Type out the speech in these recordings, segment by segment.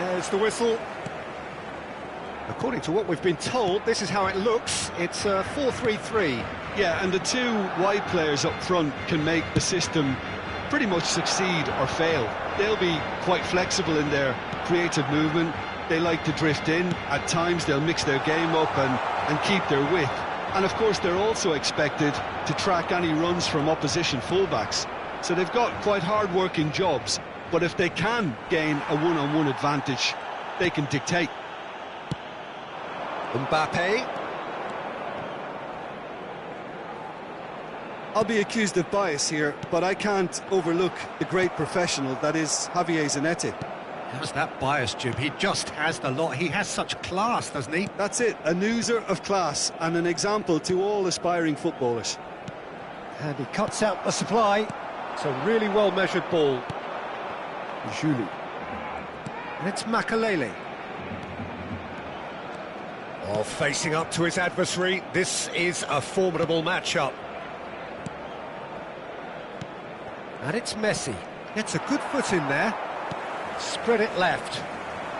There's the whistle. According to what we've been told, this is how it looks. It's 4-3-3. Yeah, and the two wide players up front can make the system pretty much succeed or fail. They'll be quite flexible in their creative movement. They like to drift in. At times they'll mix their game up and keep their width. And of course they're also expected to track any runs from opposition fullbacks. So they've got quite hard-working jobs. But if they can gain a one-on-one advantage, they can dictate. Mbappe. I'll be accused of bias here, but I can't overlook the great professional that is Javier Zanetti. How's that bias, Jim? He just has the lot. He has such class, doesn't he? That's it, an oozer of class and an example to all aspiring footballers. And he cuts out the supply. It's a really well-measured ball. Julie. And it's Makalele. Oh, facing up to his adversary. This is a formidable matchup. And it's Messi. Gets a good foot in there. Spread it left.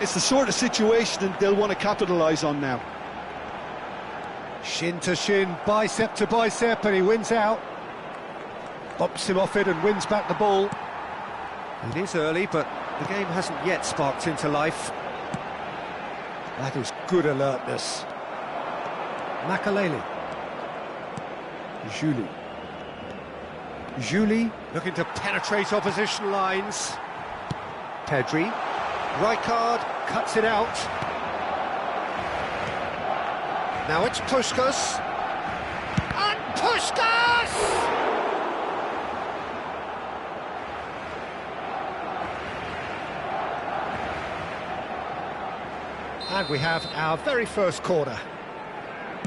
It's the sort of situation they'll want to capitalise on now. Shin to shin, bicep to bicep, and he wins out. Bumps him off it and wins back the ball. It is early, but the game hasn't yet sparked into life. That is good alertness. Makalele. Julie. Julie looking to penetrate opposition lines. Pedri. Rijkaard cuts it out. Now it's Puskas. And Puskas! And we have our very first corner.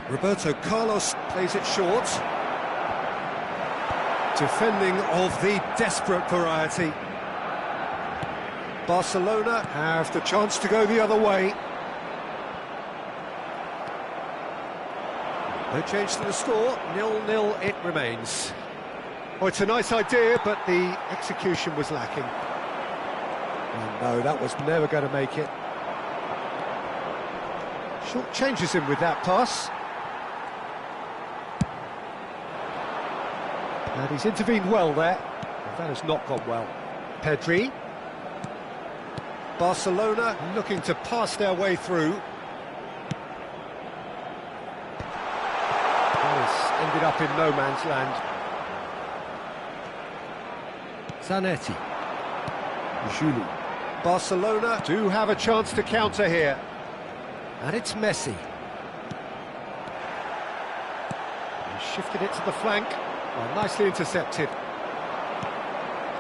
Roberto Carlos plays it short. Defending of the desperate variety. Barcelona have the chance to go the other way. No change to the score, 0-0 it remains. Oh, it's a nice idea, but the execution was lacking. Oh no, that was never going to make it. Short changes him with that pass. And he's intervened well there. That has not gone well. Pedri. Barcelona looking to pass their way through. This ended up in no man's land. Zanetti. Julie. Barcelona do have a chance to counter here. And it's Messi. He shifted it to the flank. Well, nicely intercepted.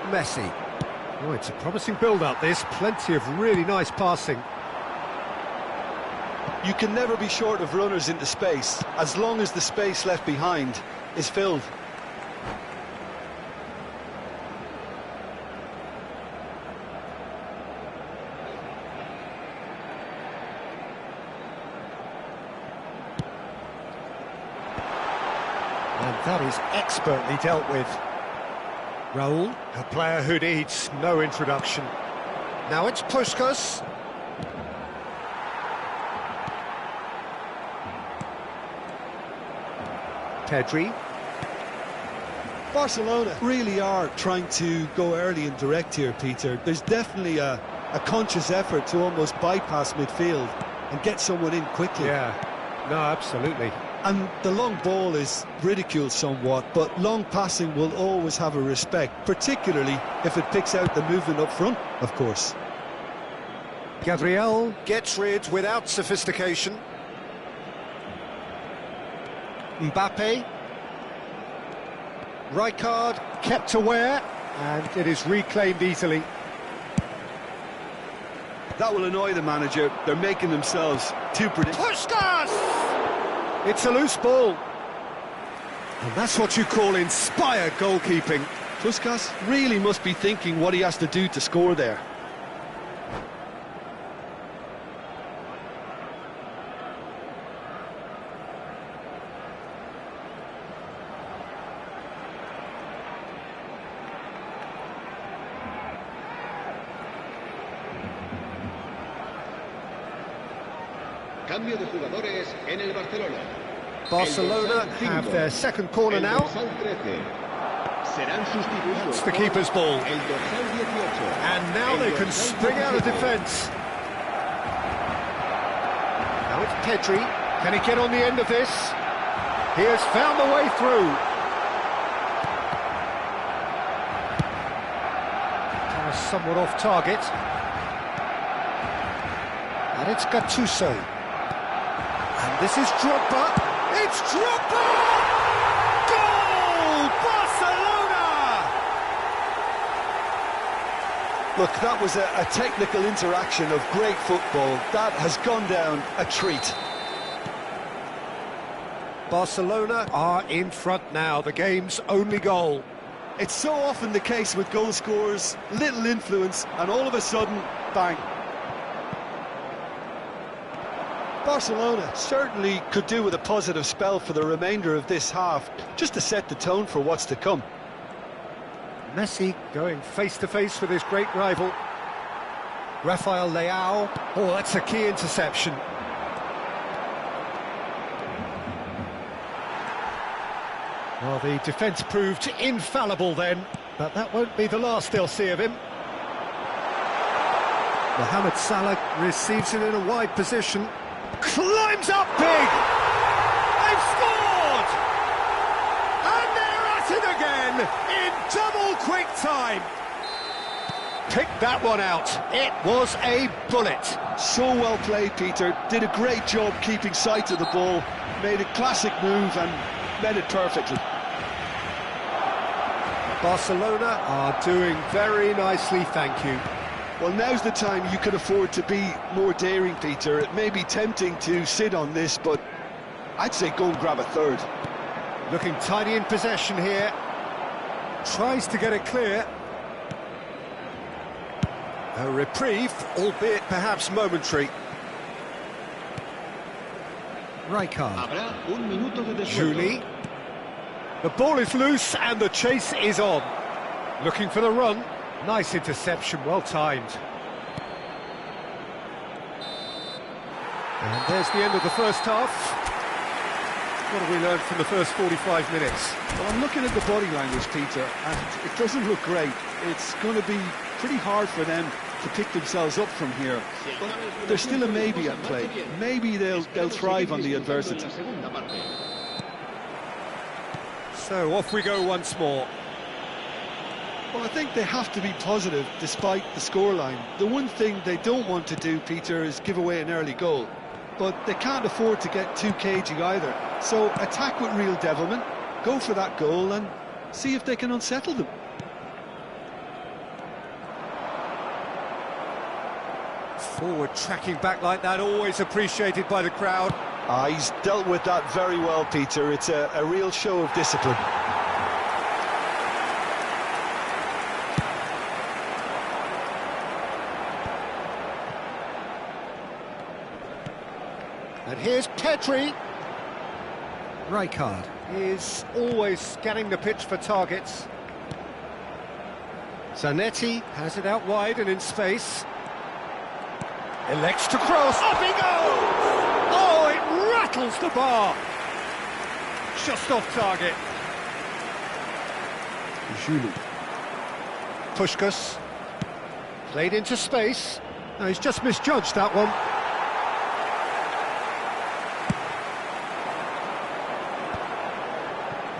Messi. Oh, it's a promising build-up, this. Plenty of really nice passing. You can never be short of runners into space, as long as the space left behind is filled. And that is expertly dealt with. Raul, a player who needs no introduction. Now it's Puskas. Pedri. Barcelona really are trying to go early and direct here, Peter. There's definitely a conscious effort to almost bypass midfield and get someone in quickly. Yeah, no, absolutely. And the long ball is ridiculed somewhat, but long passing will always have a respect, particularly if it picks out the movement up front, of course. Gabriel gets rid without sophistication. Mbappe. Rijkaard kept aware, and it is reclaimed easily. That will annoy the manager. They're making themselves too predictable. Puskas! It's a loose ball. And that's what you call inspired goalkeeping. Puskas really must be thinking what he has to do to score there. Cambio de jugadores en el Barcelona. Barcelona have their second corner now. It's the keeper's ball. And now they can spring out of defence. Now it's Pedri. Can he get on the end of this? He has found the way through. Somewhat off target. And it's Gattuso. And this is Drogba. It's Drogba! Goal! Barcelona! Look, that was a technical interaction of great football. That has gone down a treat. Barcelona are in front now, the game's only goal. It's so often the case with goal scorers, little influence, and all of a sudden, bang. Barcelona certainly could do with a positive spell for the remainder of this half, just to set the tone for what's to come. Messi going face-to-face with his great rival. Rafael Leao. Oh, that's a key interception. Well, the defence proved infallible then, but that won't be the last they'll see of him. Mohamed Salah receives it in a wide position. Climbs up big! They've scored! And they're at it again in double quick time. Picked that one out. It was a bullet. So well played, Peter. Did a great job keeping sight of the ball. Made a classic move and met it perfectly. Barcelona are doing very nicely, thank you. Well, now's the time you can afford to be more daring, Peter. It may be tempting to sit on this, but I'd say go and grab a third. Looking tidy in possession here. Tries to get it clear. A reprieve, albeit perhaps momentary. Rijkaard. Julie. The ball is loose and the chase is on. Looking for the run. Nice interception, well timed. And there's the end of the first half. What have we learned from the first 45 minutes? Well, I'm looking at the body language, Peter, and it doesn't look great. It's going to be pretty hard for them to pick themselves up from here. But there's still a maybe at play. Maybe they'll thrive on the adversity. So off we go once more. Well, I think they have to be positive despite the scoreline. The one thing they don't want to do, Peter, is give away an early goal. But they can't afford to get too cagey either. So attack with real devilment, go for that goal and see if they can unsettle them. Forward tracking back like that, always appreciated by the crowd. He's dealt with that very well, Peter. It's a real show of discipline. And here's Pedri. Rijkaard is always scanning the pitch for targets. Zanetti has it out wide and in space. Elects to cross. Up he goes! Oh, it rattles the bar. Just off target. Julie. Puskás. Played into space. No, he's just misjudged that one.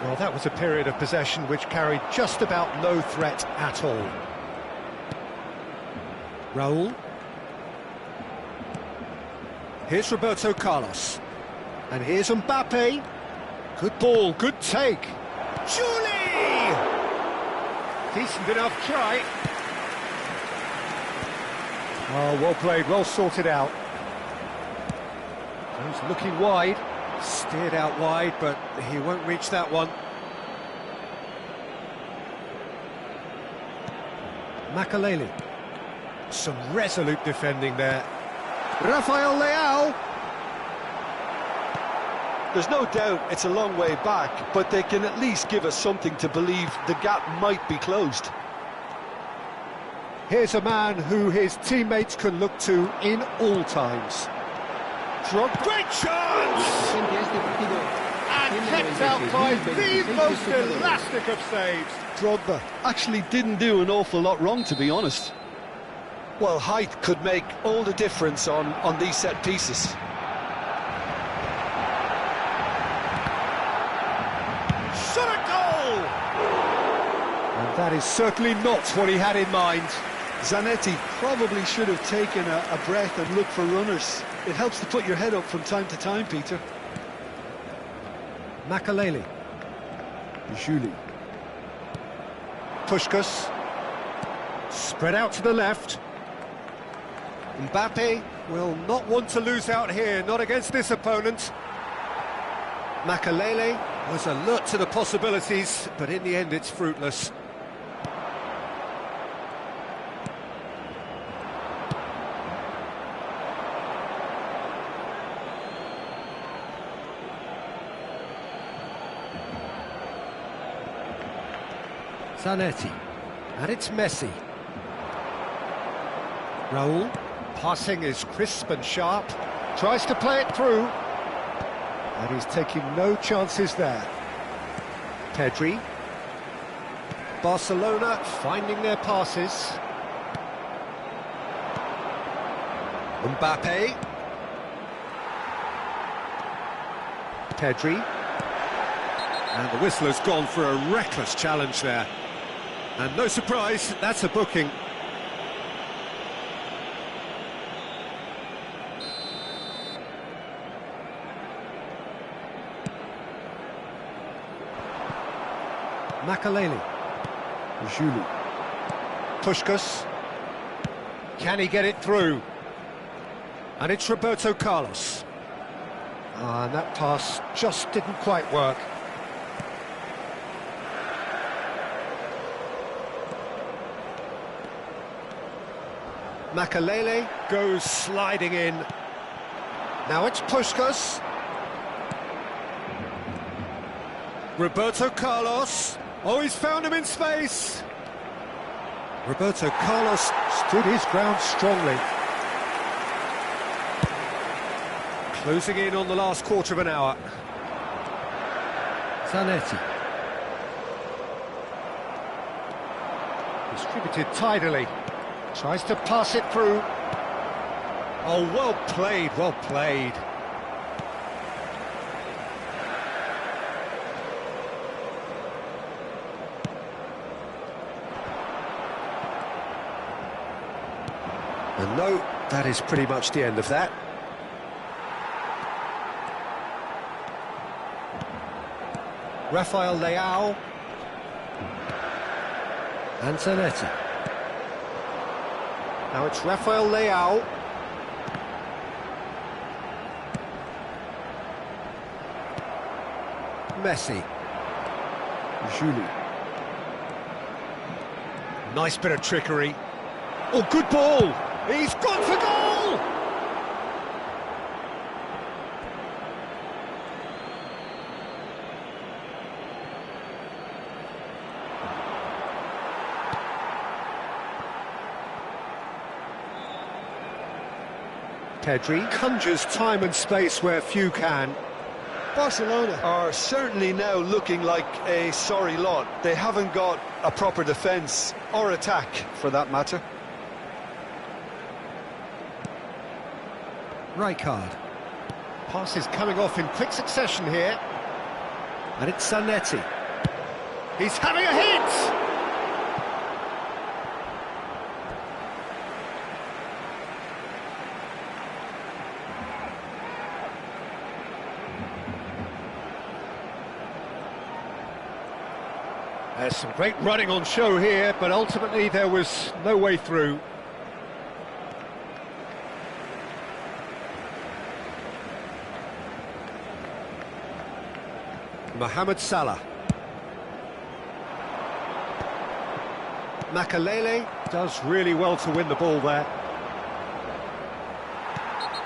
Well, that was a period of possession which carried just about no threat at all. Raúl. Here's Roberto Carlos. And here's Mbappe. Good ball, good take. Julie! Decent enough try. Oh, well played, well sorted out. He's looking wide. Steered out wide, but he won't reach that one. Makaleli. Some resolute defending there. Rafael Leao. There's no doubt it's a long way back, but they can at least give us something to believe the gap might be closed. Here's a man who his teammates can look to in all times. Great chance! And kept out by the most elastic of saves. Drogba actually didn't do an awful lot wrong, to be honest. Well, height could make all the difference on these set pieces. Shot a goal! And that is certainly not what he had in mind. Zanetti probably should have taken a breath and looked for runners. It helps to put your head up from time to time, Peter. Makalele. Julie. Puskás. Spread out to the left. Mbappe will not want to lose out here, not against this opponent. Makalele was alert to the possibilities, but in the end it's fruitless. Zanetti, and it's Messi. Raúl, passing is crisp and sharp, tries to play it through, and he's taking no chances there. Pedri. Barcelona finding their passes. Mbappe. Pedri. And the whistler's gone for a reckless challenge there. And no surprise, that's a booking. Makalele. Julie. Puskás. Can he get it through? And it's Roberto Carlos. And that pass just didn't quite work. Makalele goes sliding in. Now it's Puskás. Roberto Carlos. Oh, he's found him in space. Roberto Carlos stood his ground strongly. Closing in on the last quarter of an hour. Zanetti. Distributed tidily. Tries to pass it through. Oh, well played, well played. And no, that is pretty much the end of that. Rafael Leao. And Zanetti. Now it's Rafael Leao. Messi. Julie. Nice bit of trickery. Oh, good ball! He's gone for goal! Pedri conjures time and space where few can. Barcelona are certainly now looking like a sorry lot. They haven't got a proper defence, or attack, for that matter. Rijkaard. Passes coming off in quick succession here. And it's Zanetti. He's having a hit! There's some great running on show here, but ultimately there was no way through. Mohamed Salah. Makalele does really well to win the ball there.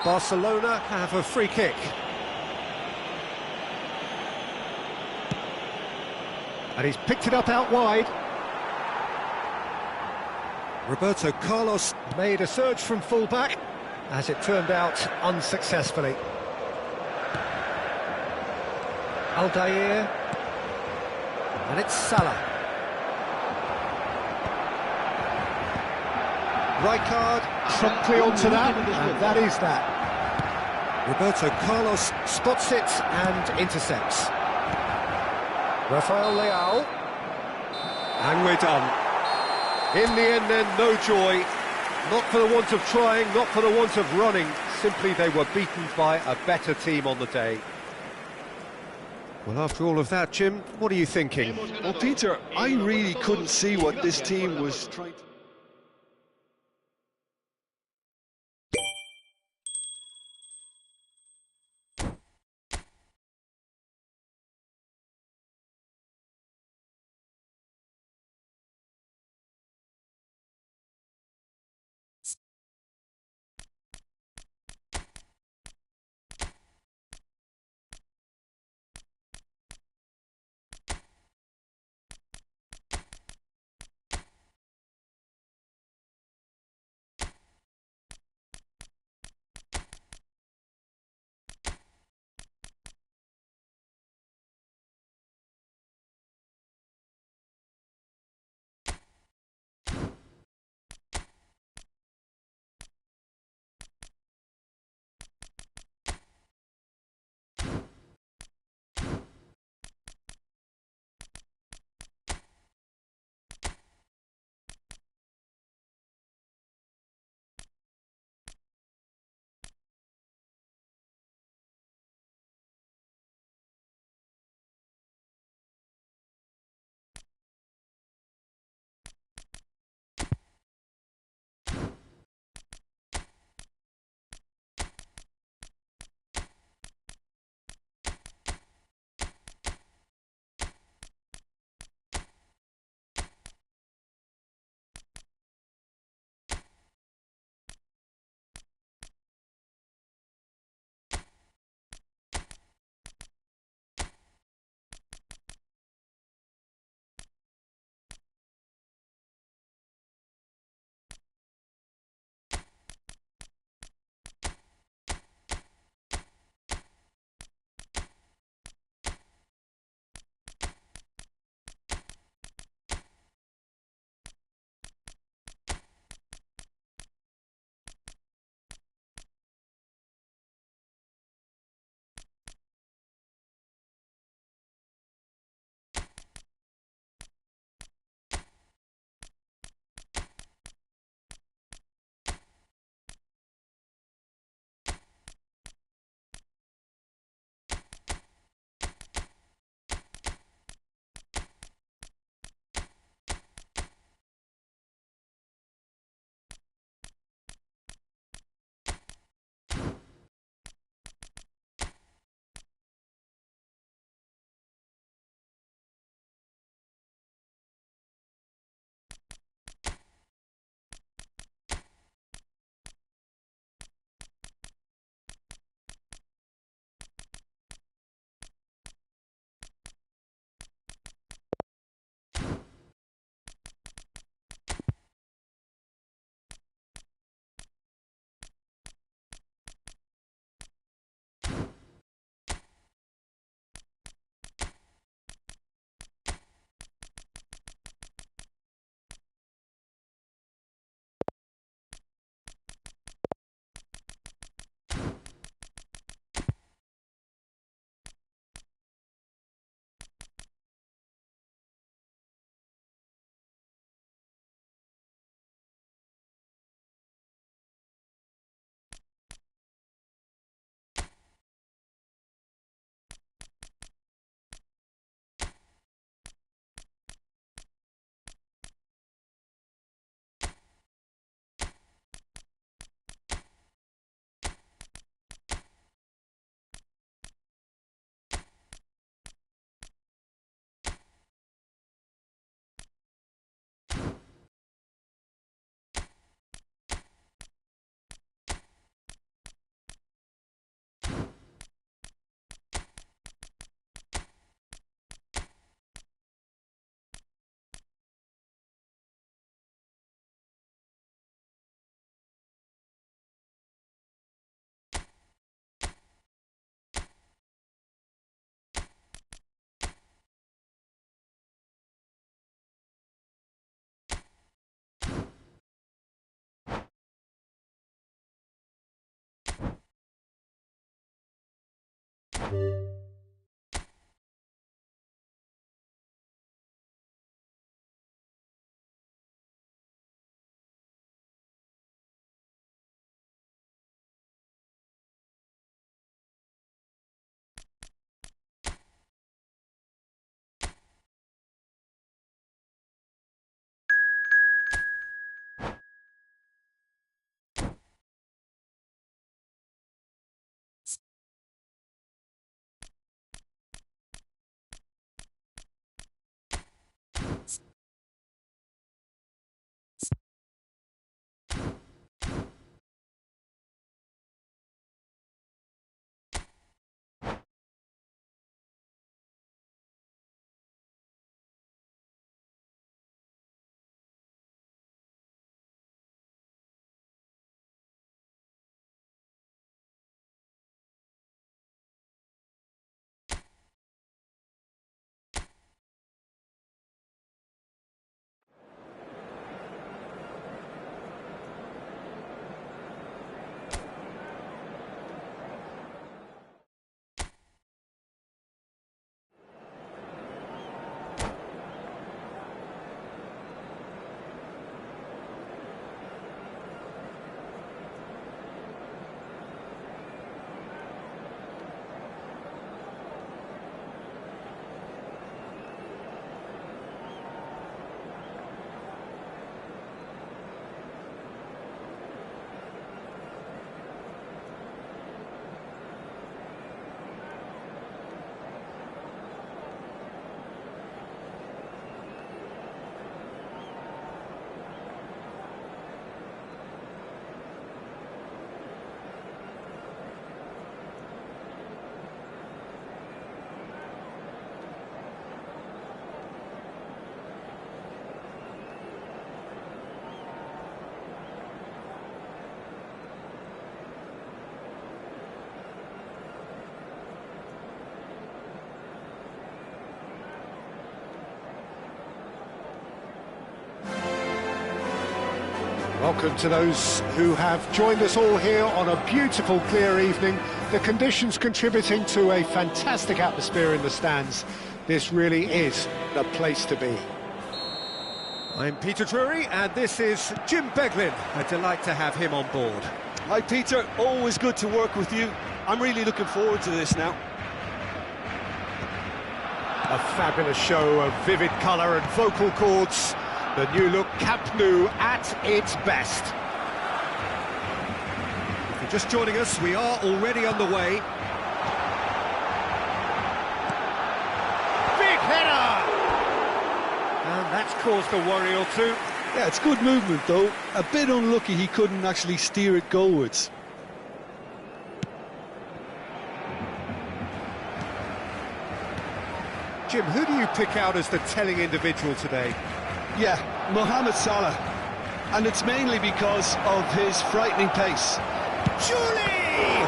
Barcelona have a free kick. And he's picked it up out wide. Roberto Carlos made a surge from full-back, as it turned out unsuccessfully. Aldair. And it's Salah. Rijkaard promptly onto that, and that is that. Roberto Carlos spots it and intercepts. Rafael Leao. And we're done. In the end then, no joy. Not for the want of trying, not for the want of running. Simply they were beaten by a better team on the day. Well, after all of that, Jim, what are you thinking? Well, Peter, I really couldn't see what this team was trying to... Welcome to those who have joined us all here on a beautiful, clear evening. The conditions contributing to a fantastic atmosphere in the stands. This really is the place to be. I'm Peter Drury, and this is Jim Beglin. A delight to have him on board. Hi Peter, always good to work with you. I'm really looking forward to this now. A fabulous show of vivid colour and vocal cords. The new look Camp Nou at its best. If you're just joining us, we are already underway. Big header! And that's caused a worry or two. Yeah, it's good movement though. A bit unlucky he couldn't actually steer it goalwards. Jim, who do you pick out as the telling individual today? Yeah, Mohamed Salah. And it's mainly because of his frightening pace. Julie!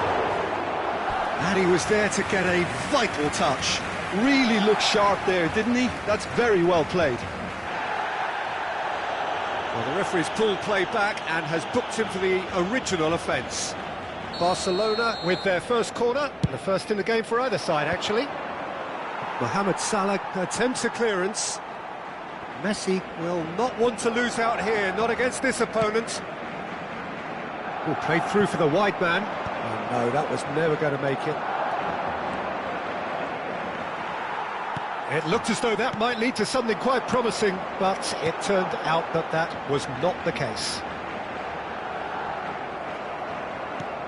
And he was there to get a vital touch. Really looked sharp there, didn't he? That's very well played. Well, the referee's pulled play back and has booked him for the original offence. Barcelona with their first corner, the first in the game for either side, actually. Mohamed Salah attempts a clearance. Messi will not want to lose out here, not against this opponent. Oh, played through for the wide man. Oh no, that was never going to make it. It looked as though that might lead to something quite promising, but it turned out that that was not the case.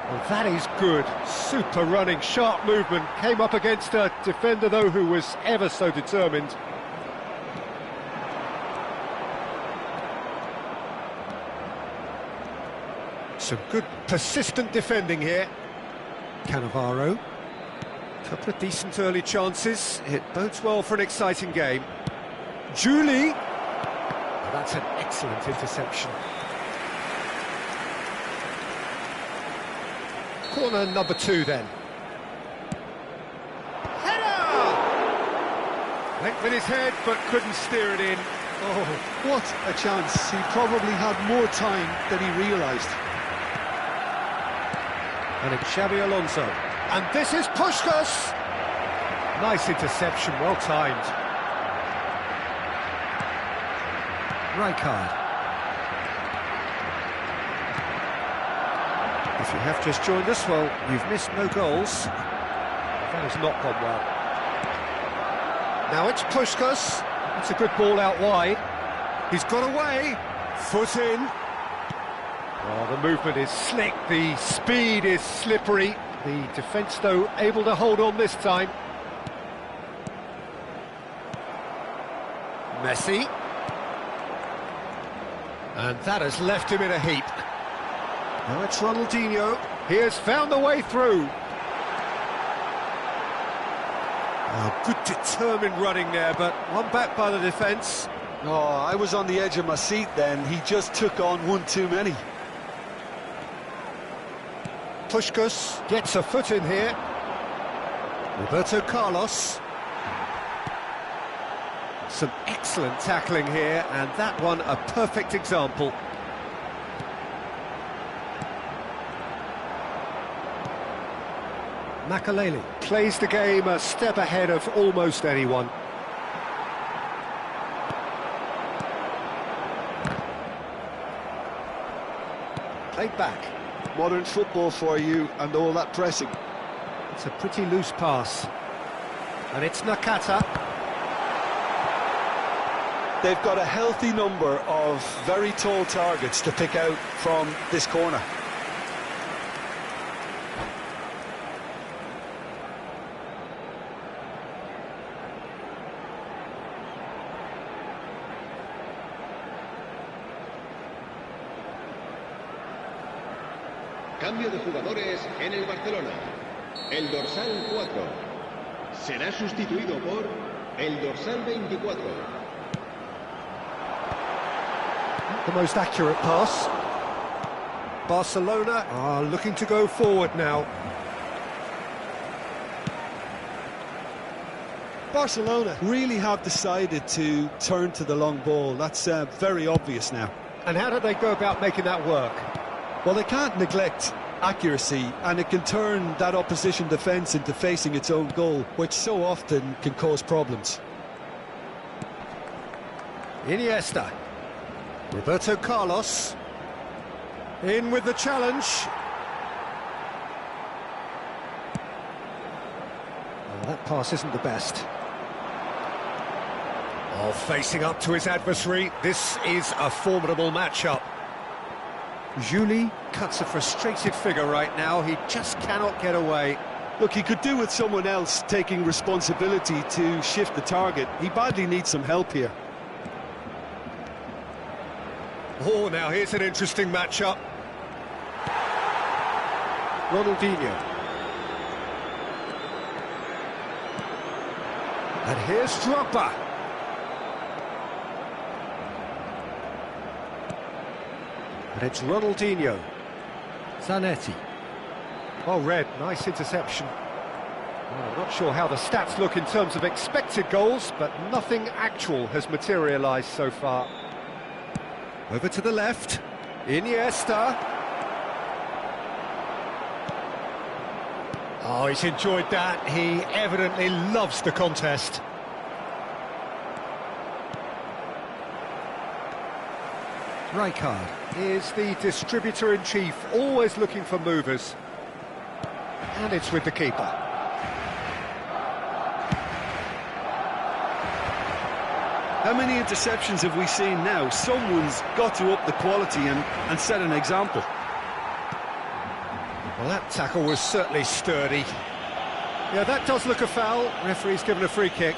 Well, that is good. Super running, sharp movement. Came up against a defender, though, who was ever so determined. Some good, persistent defending here. Cannavaro. Couple of decent early chances. It bodes well for an exciting game. Julie. Oh, that's an excellent interception. Corner number 2 then. Header! Went with his head but couldn't steer it in. Oh, what a chance. He probably had more time than he realised. And it's Xabi Alonso. And this is Puskás. Nice interception, well timed. Rijkaard. If you have just joined us, well, you've missed no goals. That has not gone well. Now it's Puskás. That's a good ball out wide. He's got away. Foot in. Oh, the movement is slick. The speed is slippery. The defence, though, able to hold on this time. Messi. And that has left him in a heap. Now it's Ronaldinho. He has found the way through. Oh, good determined running there, but one back by the defence. Oh, I was on the edge of my seat then. He just took on one too many. Puskás gets a foot in here. Roberto Carlos. Some excellent tackling here, and that one a perfect example. Makaleli plays the game a step ahead of almost anyone. Played back. Modern football for you and all that pressing. It's a pretty loose pass. And it's Nakata. They've got a healthy number of very tall targets to pick out from this corner. Cambio de jugadores en el Barcelona. El dorsal 4 será sustituido por el dorsal 24. The most accurate pass. Barcelona are looking to go forward now. Barcelona really have decided to turn to the long ball. That's very obvious now. And how do they go about making that work? Well, they can't neglect accuracy, and it can turn that opposition defence into facing its own goal, which so often can cause problems. Iniesta. Roberto Carlos. In with the challenge. Oh, that pass isn't the best. Oh, facing up to his adversary. This is a formidable matchup. Juli cuts a frustrated figure right now. He just cannot get away. Look, he could do with someone else taking responsibility to shift the target. He badly needs some help here. Oh, now here's an interesting matchup. Ronaldinho. And here's Drogba. And it's Ronaldinho. Zanetti. Well read, nice interception. Well, I'm not sure how the stats look in terms of expected goals, but nothing actual has materialised so far. Over to the left, Iniesta. Oh, he's enjoyed that. He evidently loves the contest. Rijkaard is the distributor-in-chief, always looking for movers. And it's with the keeper. How many interceptions have we seen now? Someone's got to up the quality and set an example. Well, that tackle was certainly sturdy. Yeah, that does look a foul. Referee's given a free kick.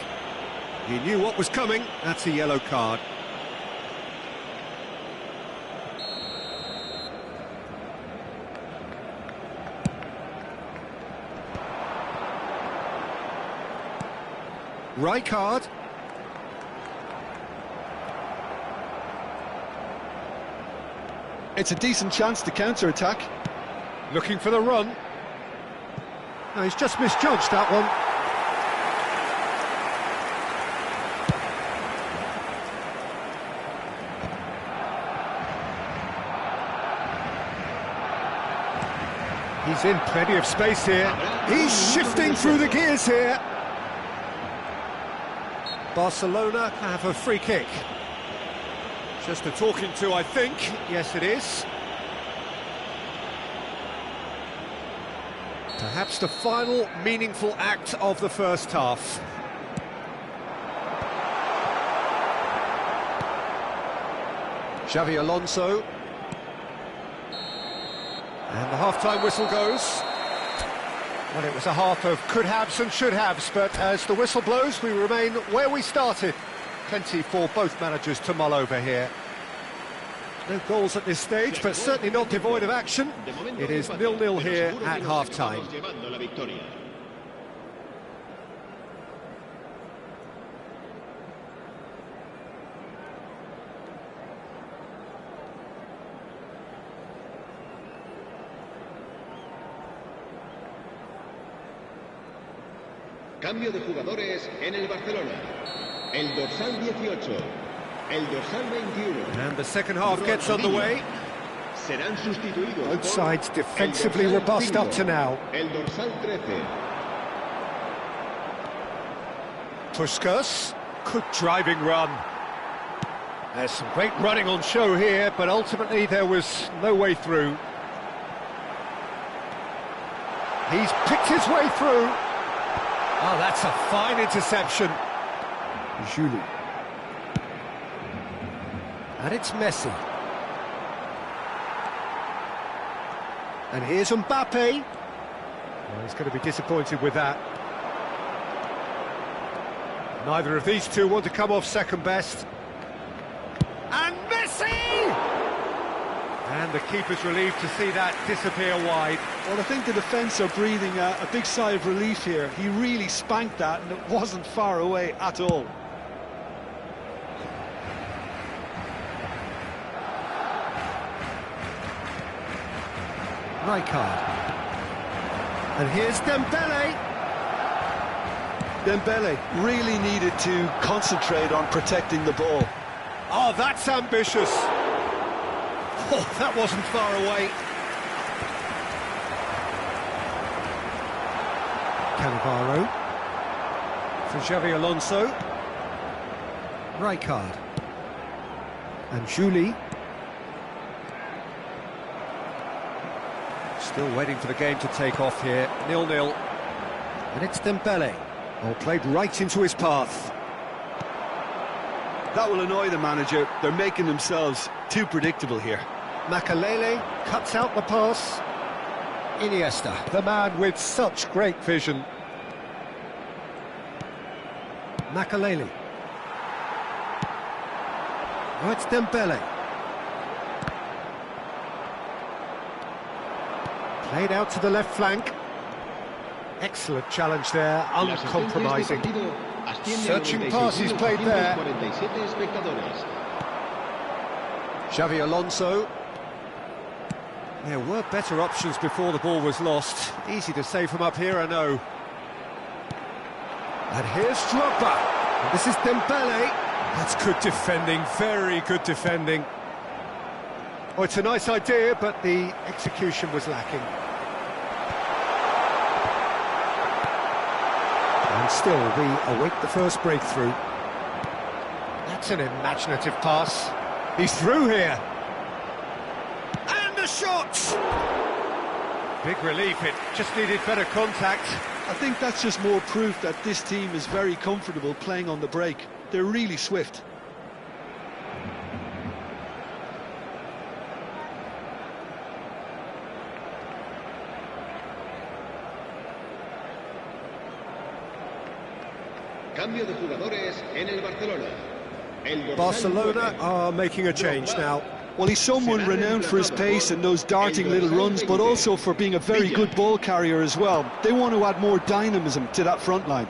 He knew what was coming. That's a yellow card. Rijkaard. It's a decent chance to counter-attack. Looking for the run. No, he's just misjudged that one. He's in plenty of space here. He's shifting through the gears here. Barcelona have a free kick. Just a talking to, I think. Yes, it is. Perhaps the final meaningful act of the first half. Xavi Alonso. And the half-time whistle goes. Well, it was a half of could-haves and should-haves, but as the whistle blows, we remain where we started. Plenty for both managers to mull over here. No goals at this stage, but certainly not devoid of action. It is 0-0 here at half-time. Cambio de jugadores en el Barcelona. El dorsal 18, el dorsal 21. And the second half gets underway. Serán sustituidos. Both sides defensively robust up to now. El dorsal 13. Puskas, good driving run. There's some great running on show here, but ultimately there was no way through. He's picked his way through. Oh, that's a fine interception. Julie. And it's Messi. And here's Mbappe. Well, he's going to be disappointed with that. Neither of these two want to come off second best. And Messi! And the keeper's relieved to see that disappear wide. Well, I think the defence are breathing a big sigh of relief here. He really spanked that, and it wasn't far away at all. Rijkaard. And here's Dembele. Dembele really needed to concentrate on protecting the ball. Oh, that's ambitious. Oh, that wasn't far away. Cannavaro. For Xavi Alonso. Rijkaard. And Julie. Still waiting for the game to take off here. 0-0. And it's Dembele. Oh, played right into his path. That will annoy the manager. They're making themselves too predictable here. Makalele cuts out the pass. Iniesta, the man with such great vision. Makalele. Oh, it's Dembele. Played out to the left flank. Excellent challenge there, uncompromising. Searching pass he's played there. Xavi Alonso. There were better options before the ball was lost. Easy to save from up here, I know. And here's Drogba. And this is Dembele. That's good defending, very good defending. Oh, it's a nice idea, but the execution was lacking. And still, we await the first breakthrough. That's an imaginative pass. He's through here. And the shot! Big relief, it just needed better contact. I think that's just more proof that this team is very comfortable playing on the break. They're really swift. Cambio de jugadores en el Barcelona. Barcelona are making a change now. Well, he's someone renowned for his pace and those darting little runs, but also for being a very good ball carrier as well. They want to add more dynamism to that front line.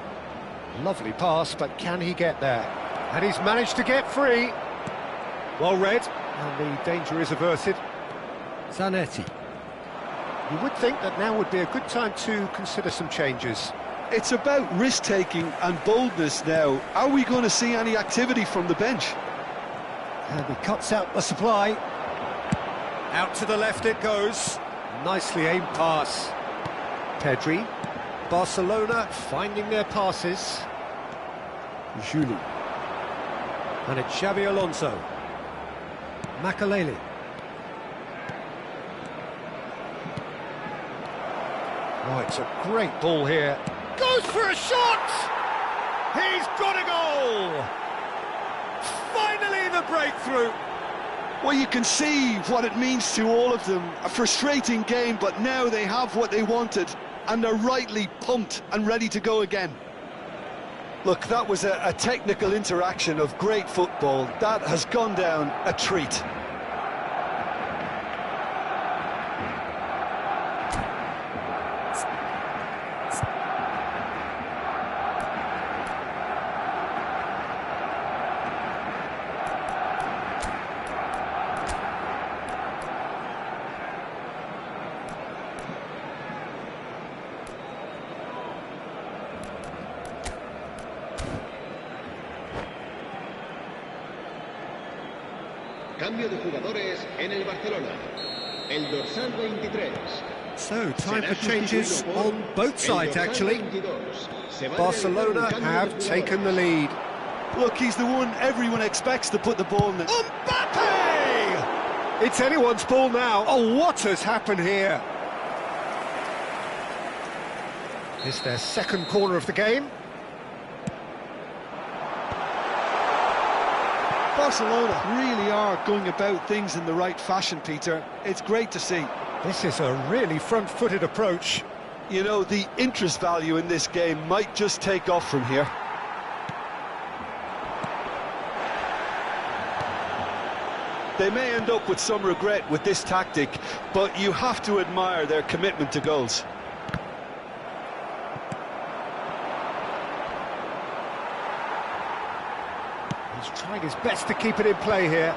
Lovely pass, but can he get there? And he's managed to get free. Well read, and the danger is averted. Zanetti. You would think that now would be a good time to consider some changes. It's about risk-taking and boldness now. Are we going to see any activity from the bench? And he cuts out the supply. Out to the left it goes. Nicely aimed pass. Pedri. Barcelona finding their passes. Julie. And it's Xabi Alonso. Makaleli. Oh, it's a great ball here. Goes for a shot! He's got a goal! Finally the breakthrough! Well, you can see what it means to all of them. A frustrating game, but now they have what they wanted, and they're rightly pumped and ready to go again. Look, that was a technical interaction of great football. That has gone down a treat. Cambio de jugadores en el Barcelona. El dorsal 23. So, time for changes on both sides, actually. Barcelona have taken the lead. Look, he's the one everyone expects to put the ball in. Mbappe! It's anyone's ball now. Oh, what has happened here? It's their second corner of the game. Barcelona really are going about things in the right fashion, Peter. It's great to see. This is a really front-footed approach. You know, the interest value in this game might just take off from here. They may end up with some regret with this tactic, but you have to admire their commitment to goals. He's trying his best to keep it in play here.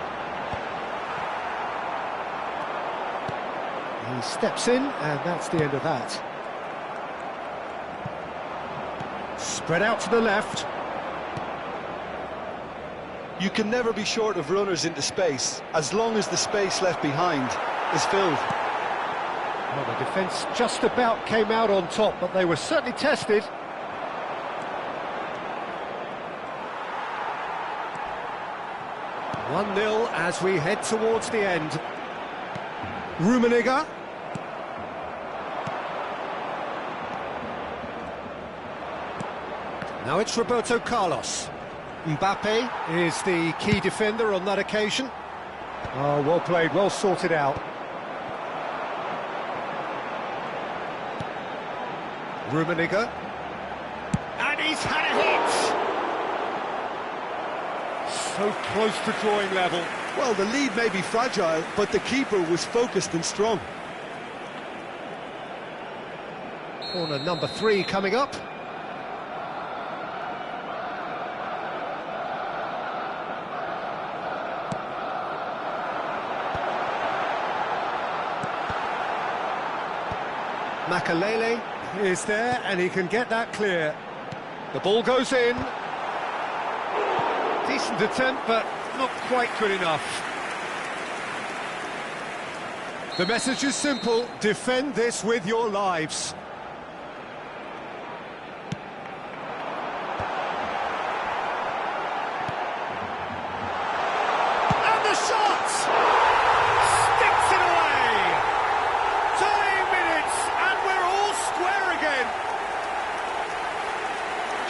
He steps in, and that's the end of that. Spread out to the left. You can never be short of runners into space, as long as the space left behind is filled. Well, the defence just about came out on top, but they were certainly tested. One-nil as we head towards the end. Rummenigge. Now it's Roberto Carlos. Mbappe is the key defender on that occasion. Oh, well played, well sorted out. Rummenigge. And he's had a hit! So close to drawing level. Well, the lead may be fragile, but the keeper was focused and strong. Corner number 3 coming up. Makaleli is there, and he can get that clear. The ball goes in. Decent attempt, but not quite good enough. The message is simple: defend this with your lives. And the shot! Sticks it away! Tying minutes, and we're all square again.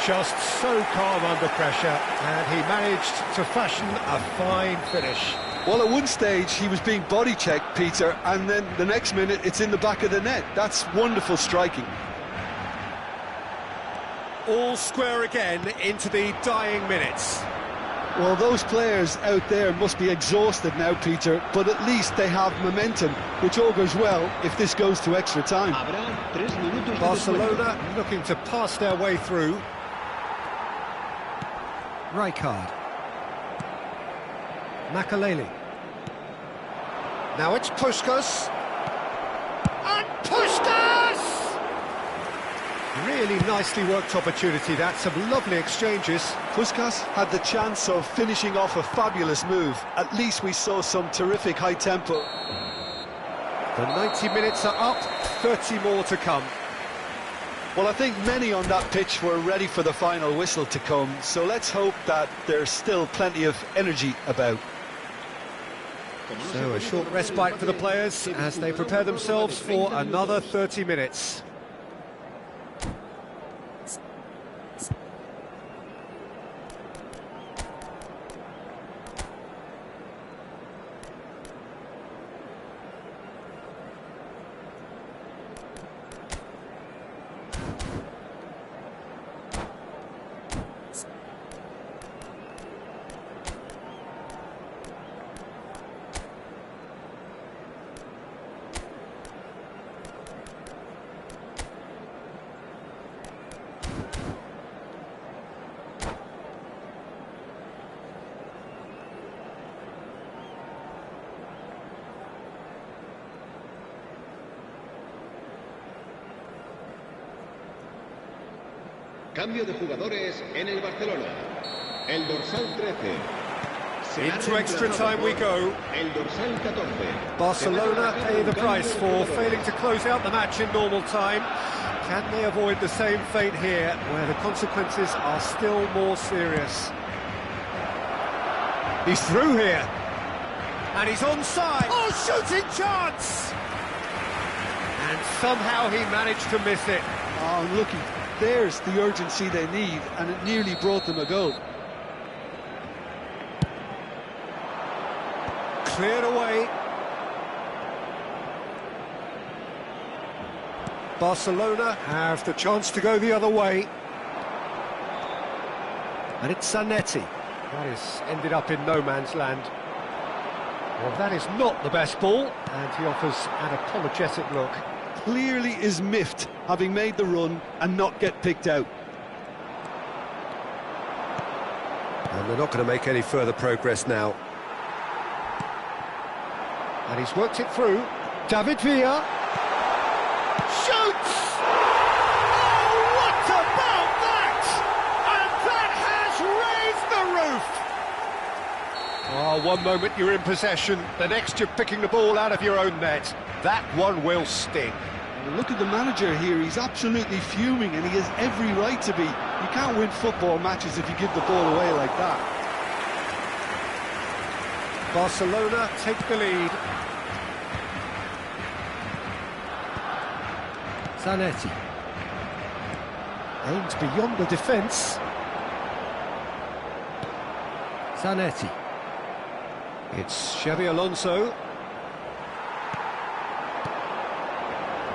Just so calm under pressure, and he managed to fashion a fine finish. Well, at one stage he was being body checked, Peter, and then the next minute it's in the back of the net. That's wonderful striking. All square again into the dying minutes. Well, those players out there must be exhausted now, Peter, but at least they have momentum, which augurs well if this goes to extra time. Barcelona looking to pass their way through. Rijkaard. Makaleli. Now it's Puskas. And Puskas! Really nicely worked opportunity, that. Some lovely exchanges. Puskas had the chance of finishing off a fabulous move. At least we saw some terrific high tempo. The 90 minutes are up, 30 more to come. Well, I think many on that pitch were ready for the final whistle to come, so let's hope that there's still plenty of energy about. So a short respite for the players as they prepare themselves for another 30 minutes. Cambio de jugadores en el Barcelona. El dorsal 13. Into extra time we go. El dorsal 14. Barcelona pay the price for failing to close out the match in normal time. Can they avoid the same fate here, where the consequences are still more serious? He's through here. And he's onside. Oh, shooting chance! And somehow he managed to miss it. Oh, looky, there's the urgency they need, and it nearly brought them a goal. Cleared away. Barcelona have the chance to go the other way. And it's Zanetti. That has ended up in no man's land. Well, that is not the best ball, and he offers an apologetic look. Clearly is miffed, having made the run and not get picked out. And they're not going to make any further progress now. And he's worked it through. David Villa. Shoots! Oh, what about that? And that has raised the roof! Oh, one moment you're in possession, the next you're picking the ball out of your own net. That one will sting. Look at the manager here, he's absolutely fuming, and he has every right to be. You can't win football matches if you give the ball away like that. Barcelona take the lead. Zanetti aims beyond the defence. Zanetti. It's Xabi Alonso.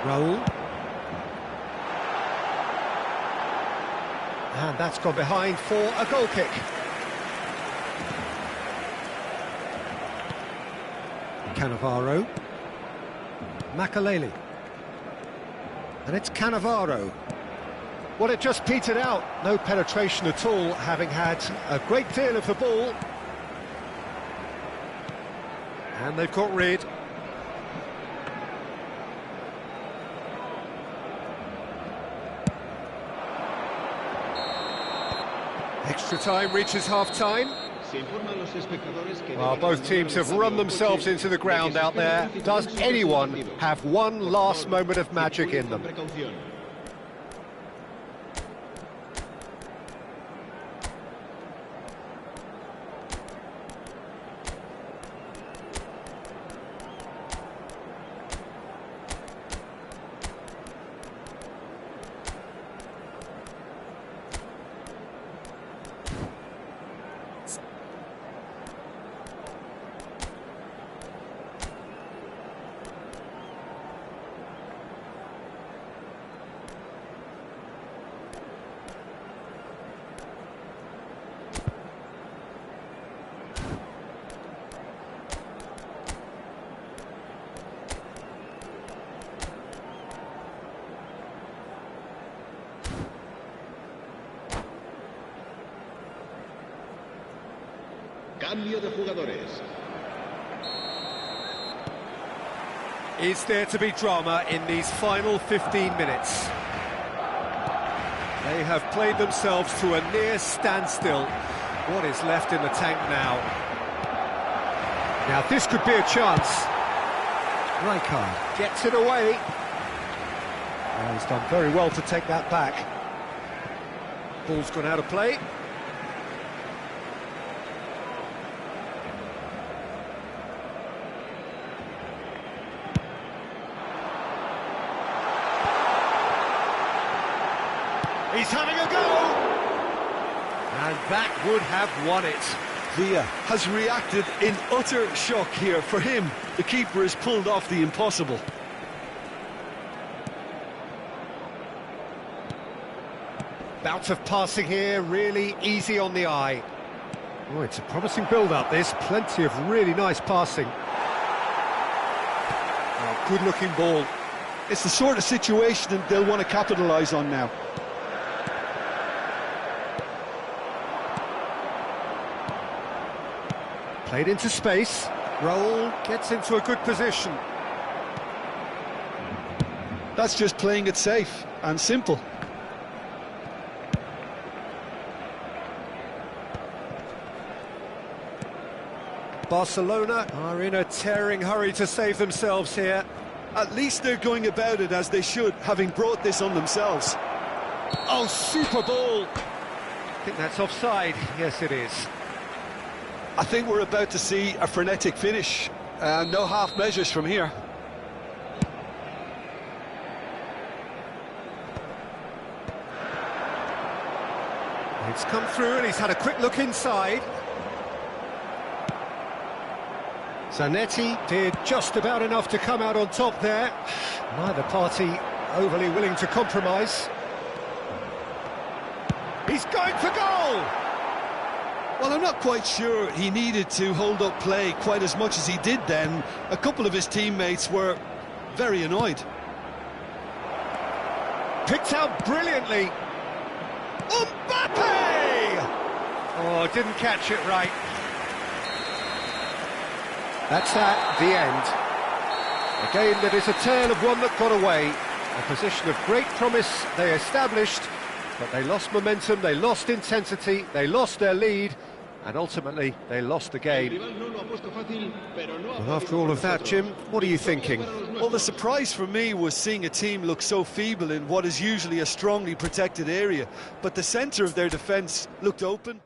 Raul. And that's gone behind for a goal kick. Cannavaro. Makaleli. And it's Cannavaro. Well, it just petered out. No penetration at all, having had a great deal of the ball. And they've got rid. Extra time reaches half-time. Well, both teams have run themselves into the ground out there. Does anyone have one last moment of magic in them? Cambio de jugadores. Is there to be drama in these final 15 minutes? They have played themselves to a near standstill. What is left in the tank now? Now this could be a chance. Rijkaard gets it away. He's done very well to take that back. Ball's gone out of play. He's having a go! And that would have won it. Villa has reacted in utter shock here. For him, the keeper has pulled off the impossible. Bout of passing here, really easy on the eye. Oh, it's a promising build-up, this. Plenty of really nice passing. Oh, good-looking ball. It's the sort of situation that they'll want to capitalise on now. Played into space. Raul gets into a good position. That's just playing it safe and simple. Barcelona are in a tearing hurry to save themselves here. At least they're going about it as they should, having brought this on themselves. Oh, super ball! I think that's offside. Yes, it is. I think we're about to see a frenetic finish. No half measures from here. It's come through and he's had a quick look inside. Zanetti did just about enough to come out on top there. Neither party overly willing to compromise. He's going for goal! Well, I'm not quite sure he needed to hold up play quite as much as he did then. A couple of his teammates were very annoyed. Picked out brilliantly. Mbappe! Oh, didn't catch it right. That's that, the end. A game that is a tale of one that got away. A position of great promise they established, but they lost momentum, they lost intensity, they lost their lead, and ultimately they lost the game. Well, after all of that, Jim, what are you thinking? Well, the surprise for me was seeing a team look so feeble in what is usually a strongly protected area, but the centre of their defence looked open.